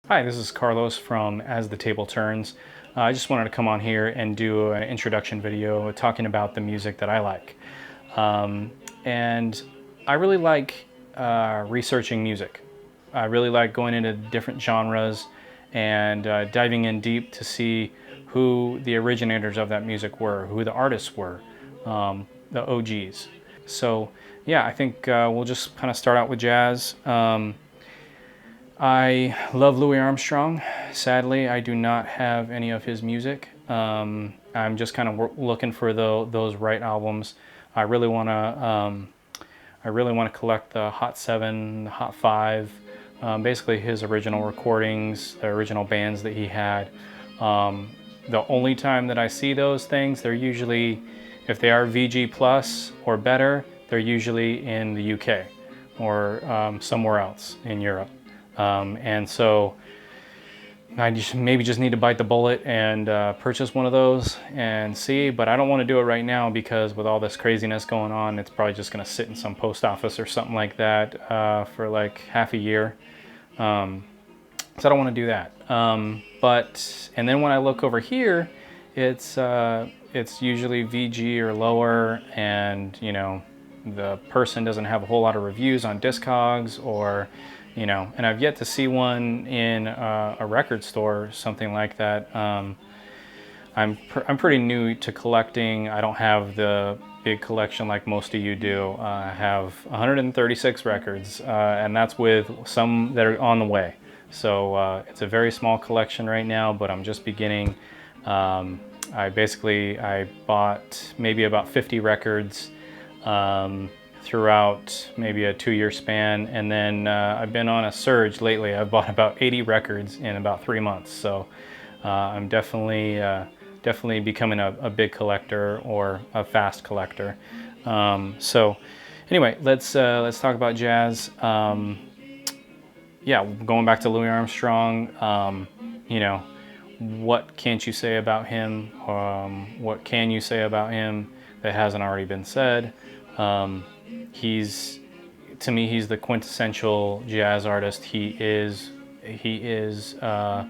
Hi, this is Carlos from As the Table Turns. I just wanted to come on here and do an introduction video talking about the music that I like. And I really like researching music. I really like going into different genres and diving in deep to see who the originators of that music were, who the artists were, the OGs. So yeah, I think we'll just kind of start out with jazz. I love Louie Armstrong. Sadly, I do not have any of his music. I'm just kind of looking for those right albums. I really want to. I really want to collect the Hot 7, the Hot 5, basically his original recordings, the original bands that he had. The only time that I see those things, they're usually, if they are VG plus or better, they're usually in the UK or somewhere else in Europe. And so I maybe just need to bite the bullet and purchase one of those and see, but I don't want to do it right now because with all this craziness going on, it's probably just going to sit in some post office or something like that for like half a year. So I don't want to do that. And then when I look over here, it's usually VG or lower, and you know, the person doesn't have a whole lot of reviews on Discogs or, you know, and I've yet to see one in a record store, something like that. I'm pretty new to collecting. I don't have the big collection like most of you do. I have 136 records, and that's with some that are on the way. So it's a very small collection right now, but I'm just beginning. I bought maybe about 50 records throughout maybe a 2-year span, and then I've been on a surge lately. I've bought about 80 records in about 3 months, so I'm definitely becoming a big collector, or a fast collector. So anyway, let's talk about jazz. Yeah, going back to Louie Armstrong, you know, what can't you say about him? What can you say about him that hasn't already been said? To me, he's the quintessential jazz artist. He is the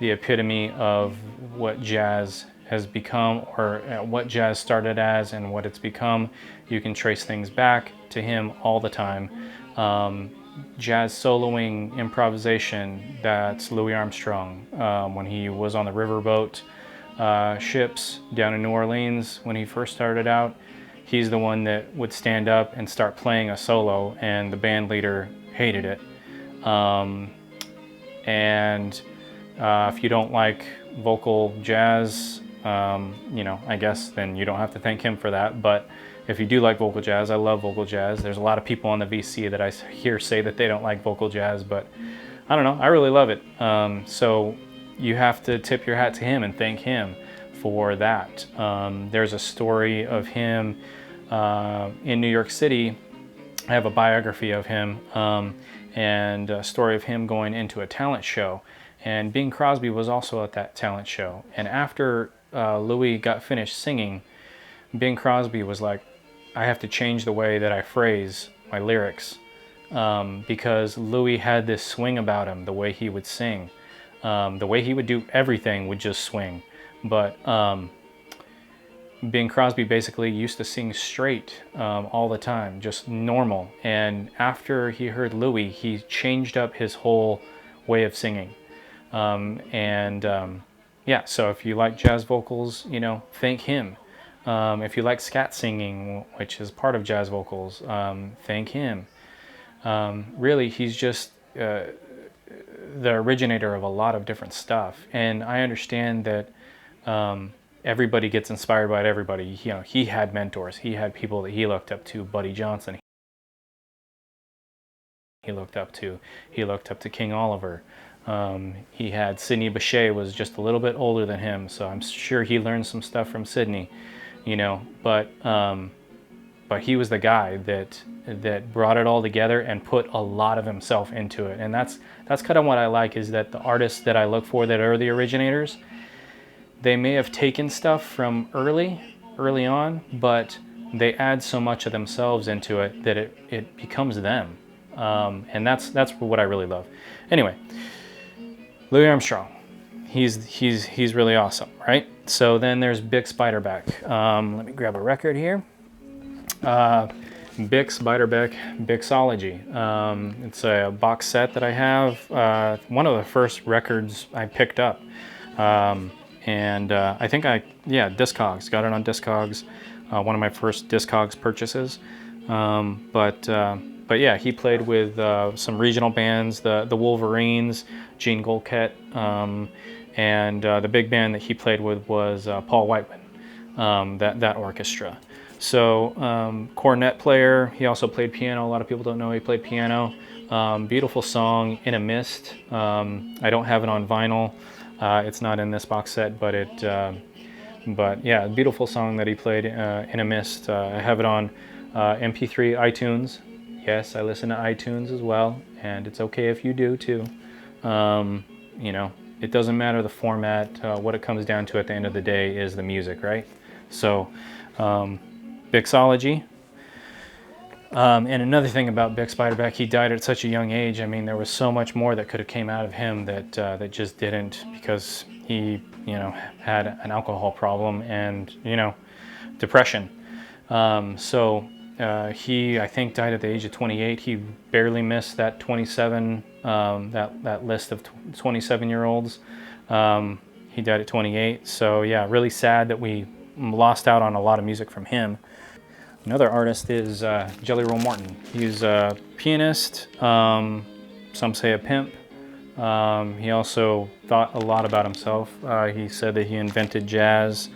epitome of what jazz has become, or what jazz started as and what it's become. You can trace things back to him all the time. Jazz soloing, improvisation, that's Louie Armstrong. When he was on the riverboat ships down in New Orleans when he first started out, he's the one that would stand up and start playing a solo, and the band leader hated it. If you don't like vocal jazz, you know, I guess then you don't have to thank him for that. But if you do like vocal jazz, I love vocal jazz. There's a lot of people on the VC that I hear say that they don't like vocal jazz, but I don't know, I really love it. So you have to tip your hat to him and thank him for that. There's a story of him in New York City. I have a biography of him, and a story of him going into a talent show. And Bing Crosby was also at that talent show. And after Louie got finished singing, Bing Crosby was like, I have to change the way that I phrase my lyrics, because Louie had this swing about him, the way he would sing. The way he would do everything would just swing. But Bing Crosby basically used to sing straight all the time, just normal. And after he heard Louie, he changed up his whole way of singing. Yeah, so if you like jazz vocals, you know, thank him. If you like scat singing, which is part of jazz vocals, thank him. Really, he's just the originator of a lot of different stuff. And I understand that everybody gets inspired by everybody. You know, he had mentors. He had people that he looked up to. Buddy Johnson, he looked up to King Oliver. He had Sidney Bechet, was just a little bit older than him, so I'm sure he learned some stuff from Sidney, you know. But he was the guy that brought it all together and put a lot of himself into it. And that's kind of what I like, is that the artists that I look for that are the originators, they may have taken stuff from early on, but they add so much of themselves into it that it becomes them. And that's what I really love. Anyway, Louie Armstrong. He's really awesome, right? So then there's Bix Beiderbecke. Let me grab a record here. Bix Beiderbecke, Bixology. It's a box set that I have. One of the first records I picked up. And I think Discogs. Got it on Discogs. One of my first Discogs purchases. But yeah, he played with some regional bands, the Wolverines, Gene Golkett, and the big band that he played with was Paul Whiteman, that orchestra. So cornet player. He also played piano. A lot of people don't know he played piano. Beautiful song, In a Mist. I don't have it on vinyl. It's not in this box set, but yeah, beautiful song that he played, In a Mist. I have it on MP3, iTunes. Yes, I listen to iTunes as well, and it's okay if you do too. You know, it doesn't matter the format. What it comes down to at the end of the day is the music, right? So, Bixology. And another thing about Bix Beiderbecke, he died at such a young age. I mean, there was so much more that could have came out of him that just didn't, because he, you know, had an alcohol problem and, you know, depression. He, I think, died at the age of 28. He barely missed that 27, that list of 27-year-olds. He died at 28. So yeah, really sad that we lost out on a lot of music from him. Another artist is Jelly Roll Morton. He's a pianist, some say a pimp. He also thought a lot about himself. He said that he invented jazz,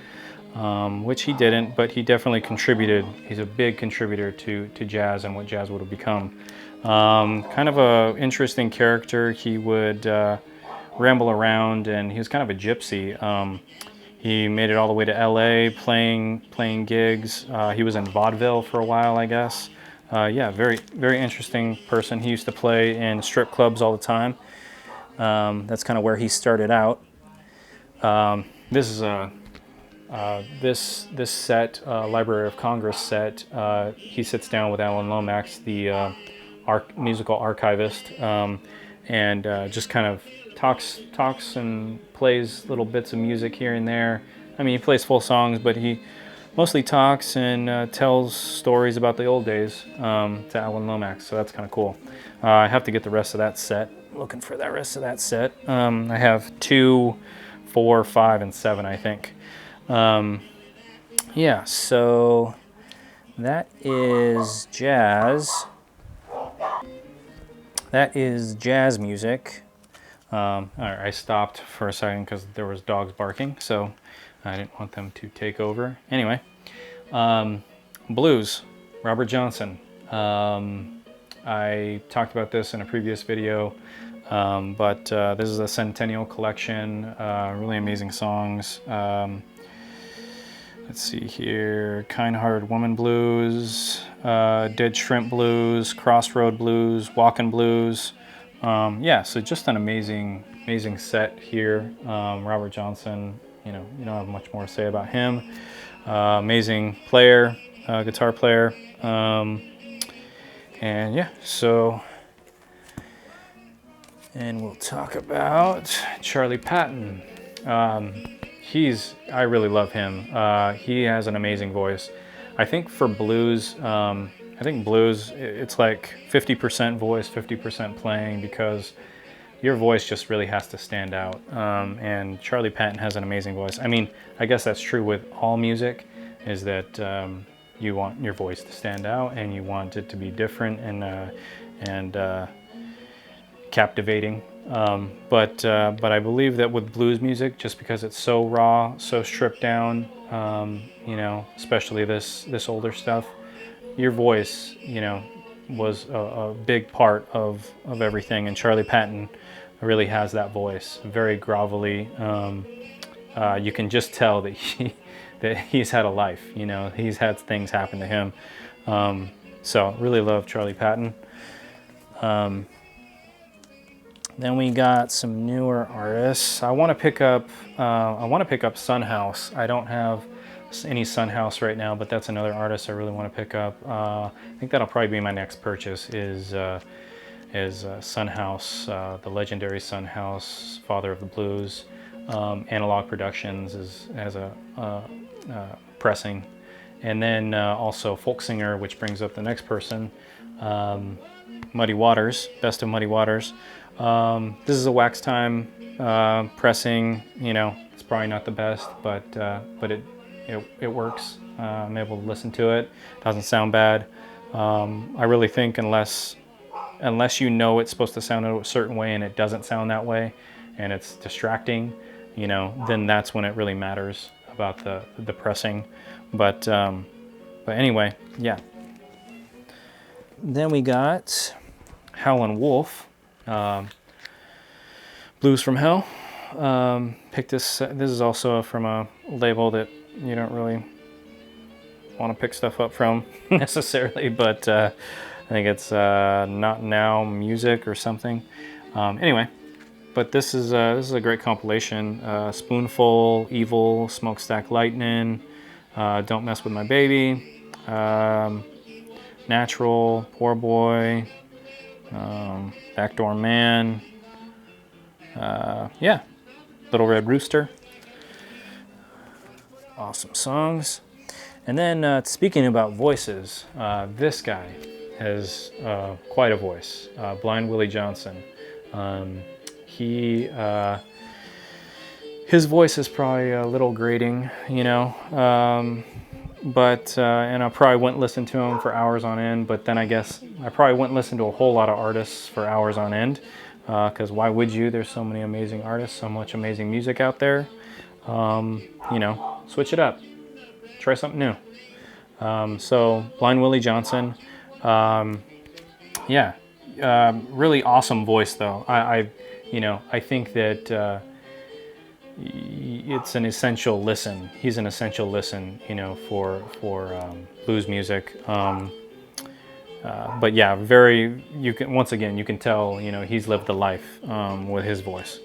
which he didn't, but he definitely contributed. He's a big contributor to jazz and what jazz would have become. Kind of a interesting character. He would ramble around, and he was kind of a gypsy. He made it all the way to LA playing gigs. He was in vaudeville for a while, I guess. Yeah, very, very interesting person. He used to play in strip clubs all the time. That's kind of where he started out. This is a this set, Library of Congress set. He sits down with Alan Lomax, the musical archivist, and just kind of talks and plays little bits of music here and there. I mean, he plays full songs, but he mostly talks and tells stories about the old days to Alan Lomax, so that's kind of cool. I have to get the rest of that set. Looking for that rest of that set. I have 2, 4, 5, and 7, I think. Yeah, so that is jazz. That is jazz music. All right, I stopped for a second because there was dogs barking, so I didn't want them to take over. Anyway, blues, Robert Johnson. I talked about this in a previous video, but this is a Centennial collection, really amazing songs. Let's see here, Kind-Hearted Woman Blues, Dead Shrimp Blues, Crossroad Blues, Walkin' Blues. Yeah, so just an amazing set here. Robert Johnson, you know, you don't have much more to say about him. Amazing player, guitar player. And yeah, so, and we'll talk about Charley Patton. I really love him. He has an amazing voice. I think for blues, it's like 50% voice, 50% playing, because your voice just really has to stand out. And Charley Patton has an amazing voice. I mean, I guess that's true with all music, is that you want your voice to stand out and you want it to be different and captivating. But I believe that with blues music, just because it's so raw, so stripped down, you know, especially this older stuff, your voice, you know, was a big part of everything, and Charley Patton really has that voice, very grovelly. You can just tell that he's had a life, you know, he's had things happen to him. So really love Charley Patton. Then we got some newer artists. I want to pick up Son House. I don't have any Son House right now, but that's another artist I really want to pick up. I think that'll probably be my next purchase is Son House, the legendary Son House, father of the blues. Analog Productions has a pressing, and then also Folk Singer, which brings up the next person, Muddy Waters, Best of Muddy Waters. This is a wax time pressing. It's probably not the best, but it works. I'm able to listen to it. Doesn't sound bad. I really think unless you know it's supposed to sound a certain way and it doesn't sound that way, and it's distracting, then that's when it really matters about the pressing. But anyway, yeah. Then we got Howlin' Wolf, Blues from Hell. Picked this. This is also from a label that you don't really want to pick stuff up from necessarily, but I think it's Not Now Music or something. Anyway, but this is a great compilation. Spoonful, Evil, Smokestack Lightning, Don't Mess with My Baby, Natural, Poor Boy, Backdoor Man, yeah, Little Red Rooster. Awesome songs. And then speaking about voices, this guy has quite a voice, Blind Willie Johnson. His voice is probably a little grating, but and I probably wouldn't listen to him for hours on end, but then I guess I probably wouldn't listen to a whole lot of artists for hours on end, because why would you? There's so many amazing artists, so much amazing music out there. Switch it up. Try something new. So Blind Willie Johnson, really awesome voice though. I think that it's an essential listen. He's an essential listen, for blues music. But yeah, you can tell, he's lived the life with his voice.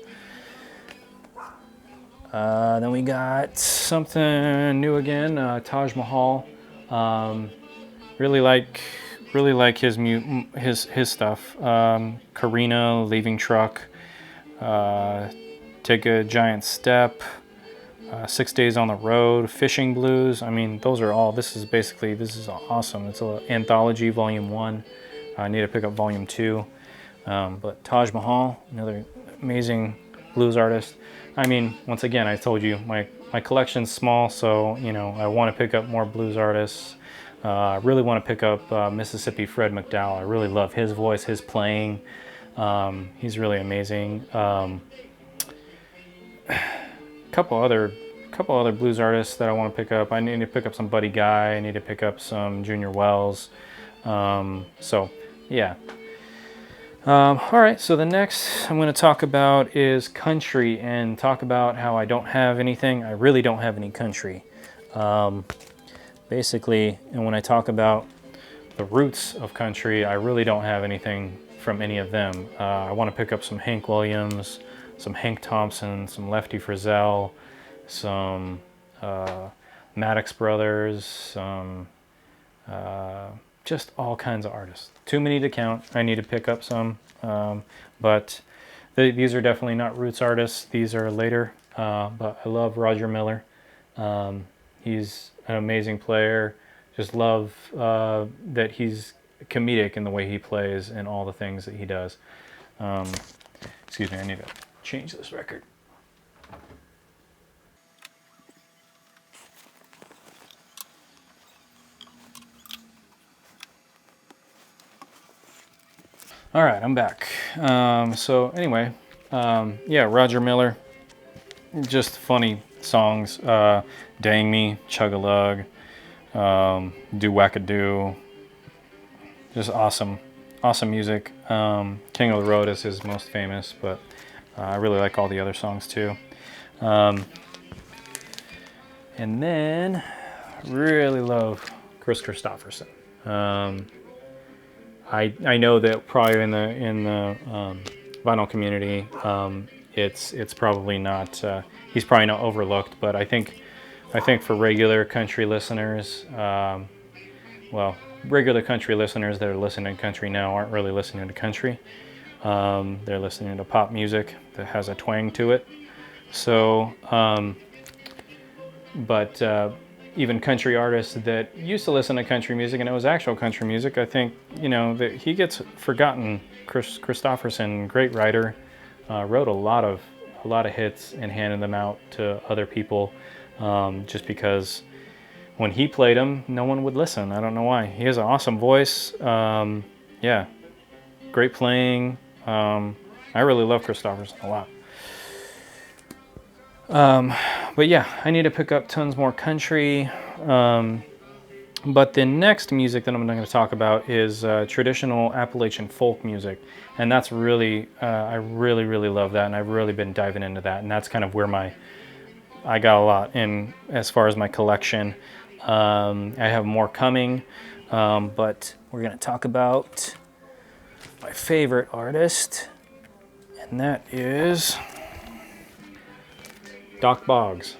Then we got something new again, Taj Mahal. Really like his stuff. Karina, Leaving Truck, Take a Giant Step, 6 Days on the Road, Fishing Blues. I mean, those are all. This is awesome. It's an anthology, Volume 1. I need to pick up Volume 2. But Taj Mahal, another amazing blues artist. I mean, once again, I told you my collection's small, so I want to pick up more blues artists. I really want to pick up Mississippi Fred McDowell. I really love his voice, his playing. He's really amazing. Couple other blues artists that I want to pick up. I need to pick up some Buddy Guy. I need to pick up some Junior Wells. So yeah. All right, so the next I'm going to talk about is country, and talk about how I don't have anything. I really don't have any country. Basically, and when I talk about the roots of country, I really don't have anything from any of them. I want to pick up some Hank Williams, some Hank Thompson, some Lefty Frizzell, some Maddox Brothers, some just all kinds of artists. Too many to count. I need to pick up some, but these are definitely not roots artists. These are later, but I love Roger Miller. He's an amazing player. Just love that he's comedic in the way he plays and all the things that he does. Excuse me, I need to change this record. All right, I'm back. So anyway, yeah, Roger Miller, just funny songs. Dang Me, Chug-a-Lug, Do Wackadoo, just awesome music. King of the Road is his most famous, but I really like all the other songs too. And then really love Kris Kristofferson. I know that probably in the vinyl community, it's probably not. He's probably not overlooked, but I think for regular country listeners, well, regular country listeners that are listening to country now aren't really listening to country. They're listening to pop music that has a twang to it. So, but even country artists that used to listen to country music and it was actual country music, I think, that he gets forgotten. Kristofferson, great writer, wrote a lot of hits and handed them out to other people, just because when he played them, no one would listen. I don't know why. He has an awesome voice. Yeah, great playing. I really love Kristofferson a lot. But yeah, I need to pick up tons more country. But the next music that I'm going to talk about is traditional Appalachian folk music. And that's really, I really, really love that. And I've really been diving into that. And that's kind of where I got a lot in as far as my collection. I have more coming. But we're going to talk about my favorite artist. And that is Boggs.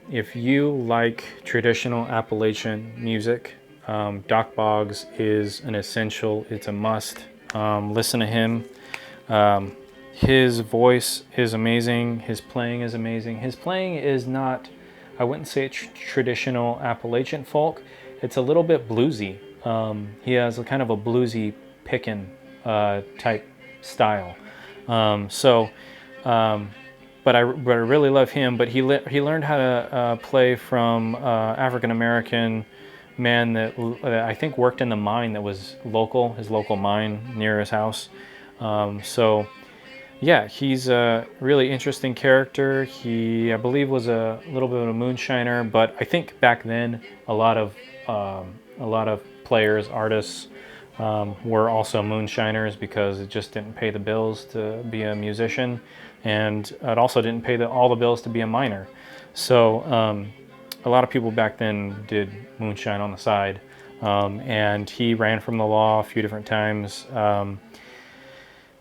If you like traditional Appalachian music, Boggs is an essential. It's a must. Listen to him. His voice is amazing. His playing is amazing. His playing is not, I wouldn't say traditional Appalachian folk. It's a little bit bluesy. He has a kind of a bluesy pickin' type style. But I really love him. But he learned how to play from African American man that I think worked in the mine that was local, his local mine near his house. So yeah, he's a really interesting character. He, I believe, was a little bit of a moonshiner. But I think back then a lot of players, artists, were also moonshiners because it just didn't pay the bills to be a musician. And it also didn't pay all the bills to be a miner. So a lot of people back then did moonshine on the side. And he ran from the law a few different times.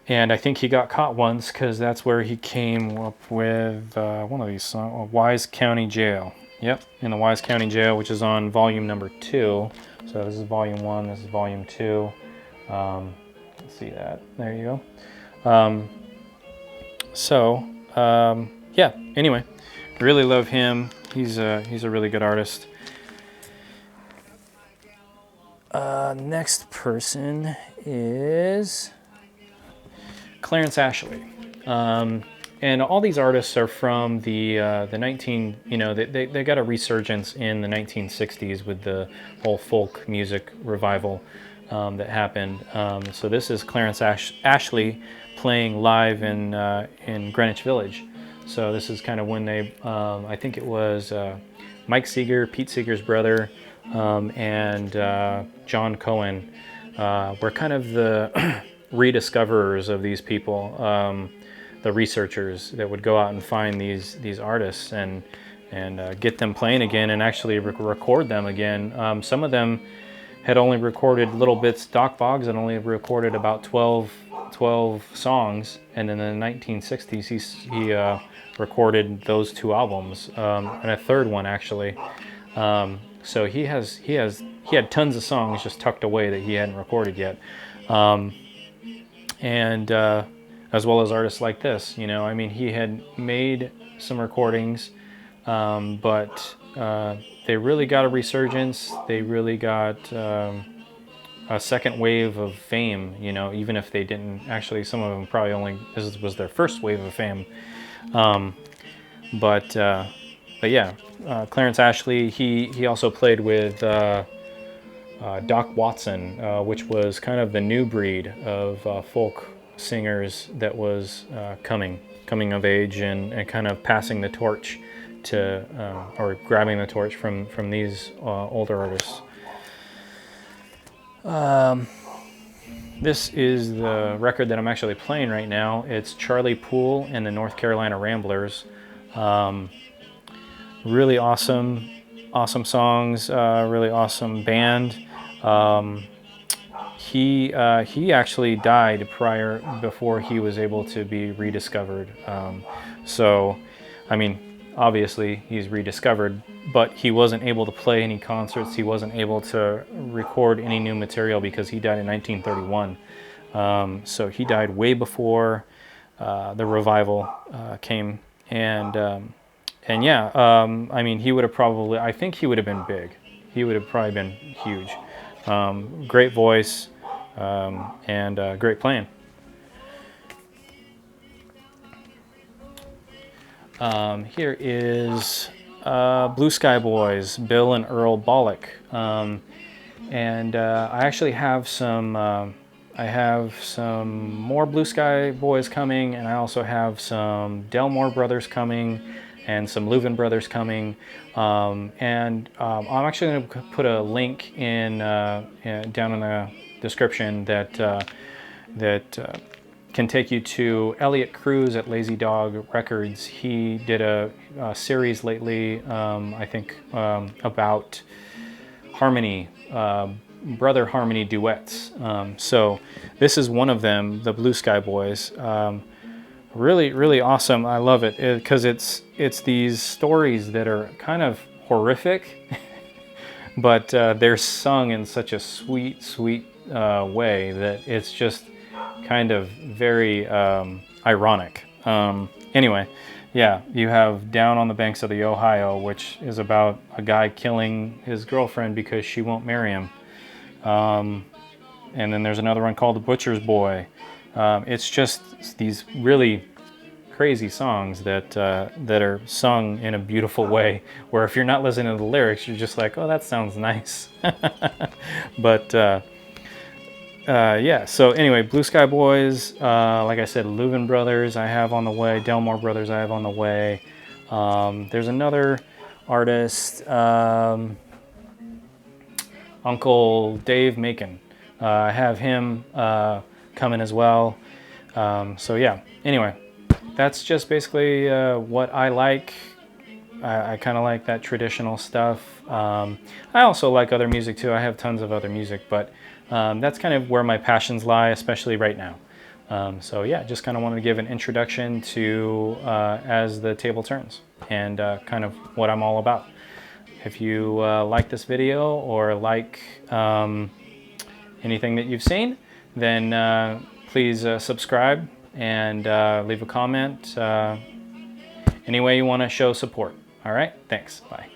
And I think he got caught once because that's where he came up with one of these songs, Wise County Jail. Yep, in the Wise County Jail, which is on volume number 2. So this is volume 1, this is volume 2. Let's see that. There you go. Yeah, anyway, really love him. He's a really good artist. Next person is Clarence Ashley. And all these artists are from the 19, they got a resurgence in the 1960s with the whole folk music revival that happened. So this is Clarence Ashley playing live in Greenwich Village. So this is kind of when they, I think it was Mike Seeger, Pete Seeger's brother, and John Cohen were kind of the rediscoverers of these people, the researchers that would go out and find these artists and get them playing again and actually record them again. Some of them had only recorded little bits. Boggs had only recorded about 12 songs, and in the 1960s he recorded those 2 albums and a third one actually. So he had tons of songs just tucked away that he hadn't recorded yet, and as well as artists like this. He had made some recordings, but they really got a resurgence. They really got a second wave of fame, even if they didn't actually, some of them probably this was their first wave of fame. But yeah, Clarence Ashley, he also played with Doc Watson, which was kind of the new breed of folk singers that was coming of age and kind of passing the torch to, or grabbing the torch from these older artists. This is the record that I'm actually playing right now. It's Charley, Poole and the North Carolina Ramblers. Really awesome songs, really awesome band. He actually died before he was able to be rediscovered. So, obviously he's rediscovered, but he wasn't able to play any concerts. He wasn't able to record any new material because he died in 1931. So he died way before the revival came, and yeah, I mean, he would have probably, I think he would have been big. He would have probably been huge. Great voice, and great playing. Here is Blue Sky Boys, Bill and Earl Bollock. And I actually have some more Blue Sky Boys coming, and I also have some Delmore Brothers coming, and some Louvin Brothers coming. I'm actually going to put a link in down in the description that can take you to Elliot Cruz at Lazy Dog Records. He did a series lately, I think, about harmony, brother harmony duets. So this is one of them, the Blue Sky Boys. Really, really awesome. I love it because it's these stories that are kind of horrific, but they're sung in such a sweet, sweet way that it's just kind of very ironic. Anyway, yeah, you have Down on the Banks of the Ohio, which is about a guy killing his girlfriend because she won't marry him. And then there's another one called The Butcher's Boy. It's just these really crazy songs that are sung in a beautiful way, where if you're not listening to the lyrics, you're just like, oh, that sounds nice. But yeah, so anyway, Blue Sky Boys, like I said, Louvin Brothers I have on the way, Delmore Brothers I have on the way. There's another artist, Uncle Dave Macon. I have him coming as well. So yeah, anyway, that's just basically what I like. I kind of like that traditional stuff. I also like other music too. I have tons of other music, but that's kind of where my passions lie, especially right now. So yeah, just kind of wanted to give an introduction to As the Table Turns, and kind of what I'm all about. If you like this video or like anything that you've seen, then please subscribe and leave a comment any way you want to show support. All right, thanks, bye.